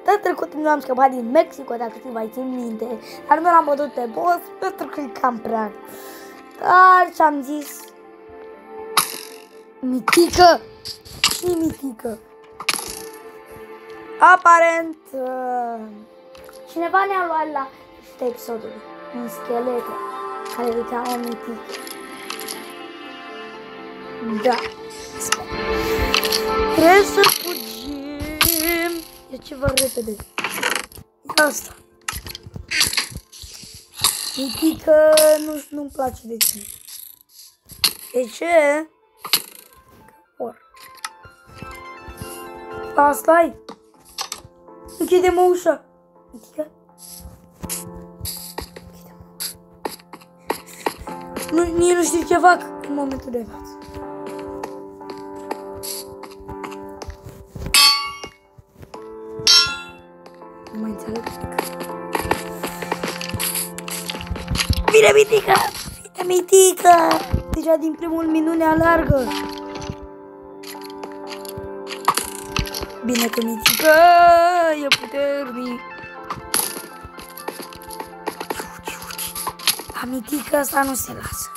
De trecut nu am scăpat din Mexico, dacă ți mai țin minte, dar nu l-am bătut pe boss pentru că e cam prea. Dar ce-am zis? Mitică! Și mitică! Aparent, cineva ne-a luat la episodul un schelet care îl cheamă Mitic. Da. Trebuie să fugim. E ceva repede. E asta. Mitică nu-mi place de tine. De ce? Or. Asta-i. Închide-mă ușa. Mitică? Nici nu știu ce fac în momentul de față. Nu mai înțeleg. Vine Mitică! Vine Mitică! Deja din primul minut ne alargă. Bine că Mitică e puternic. La Mitică asta nu se lasă.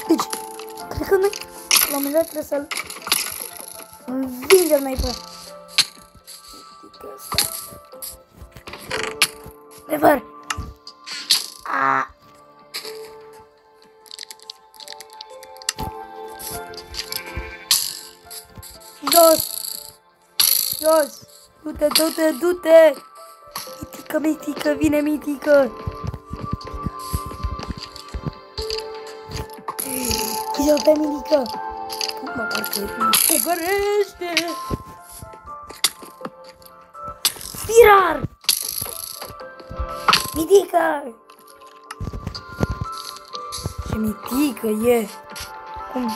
Deci, cred că noi, la un moment dat, trebuie să-l învingem noi pe Mitică asta. Adevăr! Jos! Jos! Du-te, du-te, du-te! Mitică, Mitică, vine Mitică! Chide-o pe Mitică! Mă, parcă mă pogărește! Spirar! Mitică! Ce Mitică e! Cum?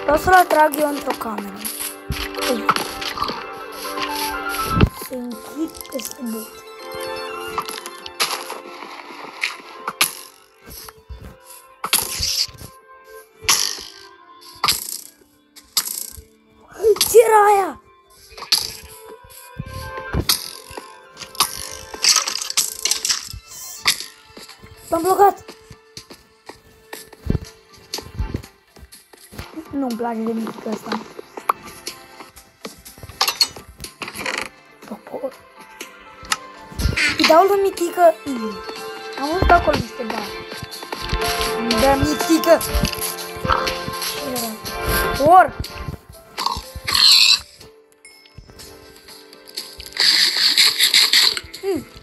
Vreau să-l atrag eu într-o cameră. Să închid peste bot. Ce era aia? L-am blocat. Nu-mi place de Mitică asta. Popor. Îi dau lui Mitică. Am văzut acolo niște bani. Da, Mitică. Or.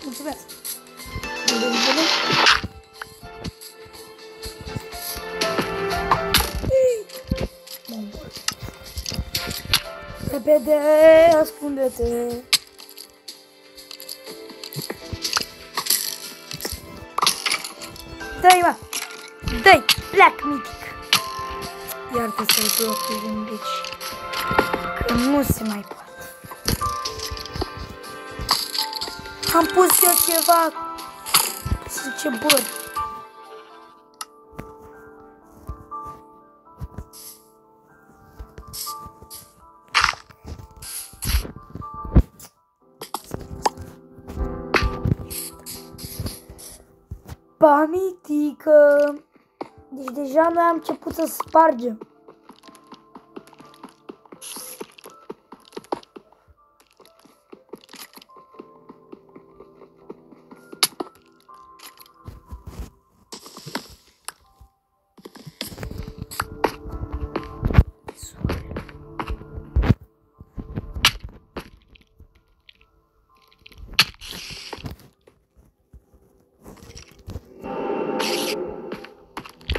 Mulțumesc. Repede, ascunde-te. Dă-i, mă! Dă-i! Pleacă, Mitic! Iar trebuie să-l blochez, deci... Că nu se mai poate. Am pus eu ceva... Să ce băr. Pa, Mitică! Deci deja noi am început să spargem.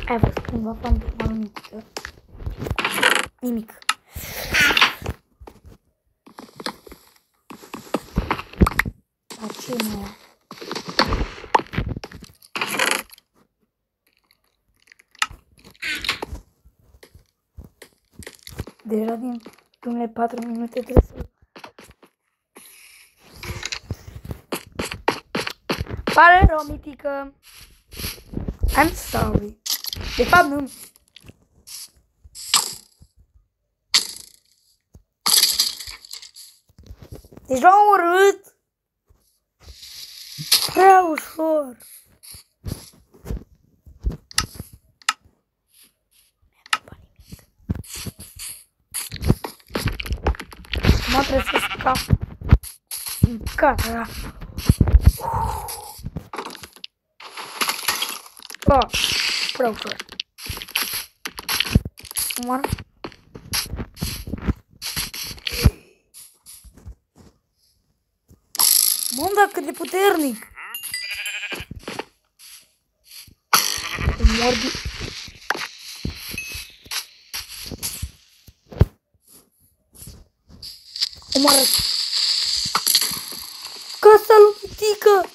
Ai văzut cumva fantoma lui Mitică? Nimic. Dar ce nu e? Deja din primele 4 minute trebuie să Pare rău, mitică. I'm sorry. De fapt, nu. Deci l-am omorât. Prea ușor. Mă trebuie să scap. În cara. Prea ușor. Omoară. Mă, dar cât de puternic! Mordi. Omoară. Casa lui Mitică!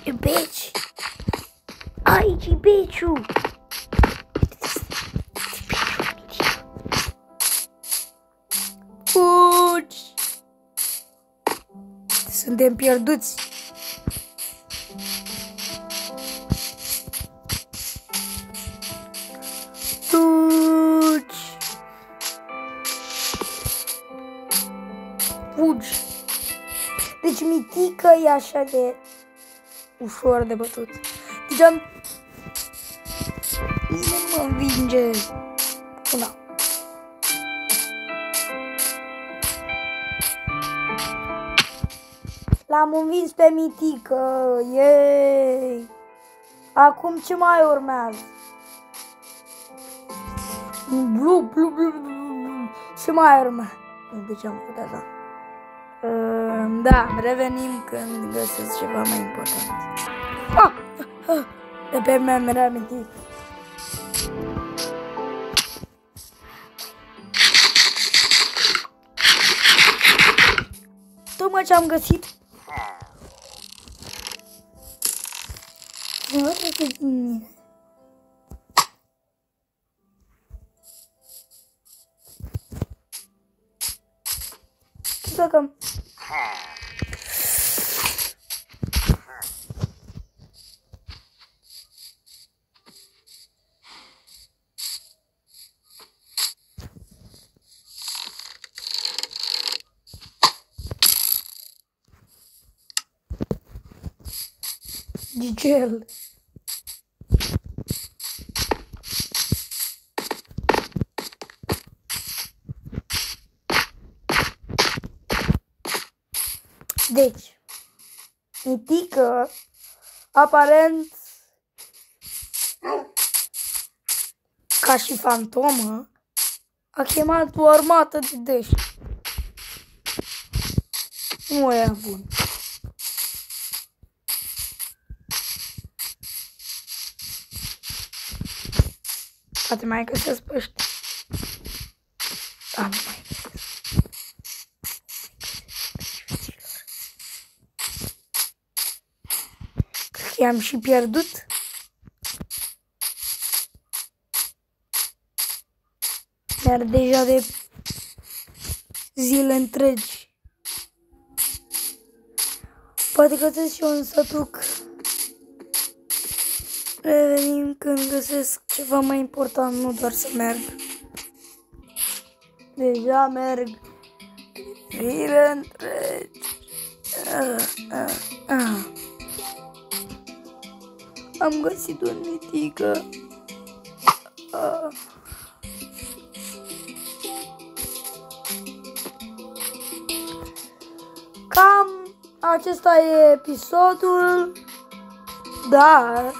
You bitch! Aici, bitch-ul! Fugi! Suntem pierduți! Fugi! Fugi! Deci Mitică e așa de ușor de bătut. Deci am... Nu mă învinge. Da. L-am învins pe Mitică. Yay! Acum ce mai urmează? Blu, blu, blu, blu. Ce mai urmează? De ce am făcut așa? Da, revenim când găsesc ceva mai important. De pe mea mi-a amintit. Tocmai ce am găsit. Nu trebuie din mine. Dacă Gigel. Deci, Mitică, aparent, ca și fantomă, a chemat o armată de dești. Nu e bun. Poate mai găsesc pe ăștia. Nu mai găsesc. Cred că i-am și pierdut. Iar deja de zile întregi. Poate găsesc și eu un sătuc. Revenim când găsesc ceva mai important, nu doar să merg. Deja merg zile întregi. Am găsit un Mitică. Cam acesta e episodul, dar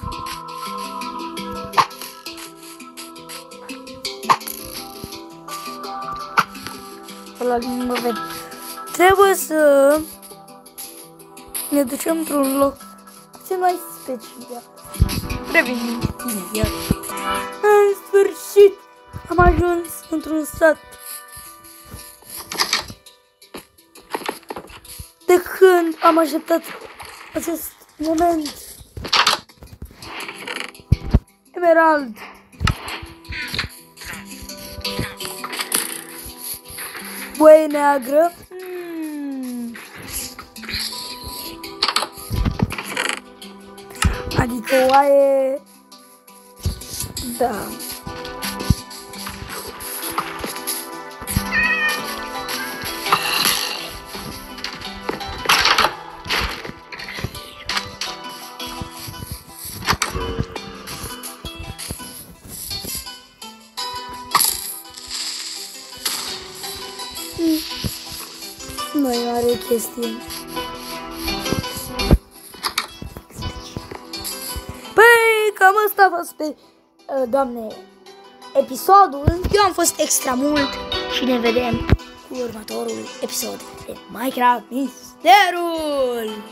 la limbă vede. Trebuie să ne ducem într-un loc puțin mai special. Revenim imediat. În sfârșit am ajuns într-un sat. De când am așteptat acest moment. Emerald. Băi neagră. Adică oaie... Da. Mai are o chestie. Păi, cam asta a fost pe, doamne, episodul. Eu am fost extra mult și ne vedem cu următorul episod de Minecraft Misterul.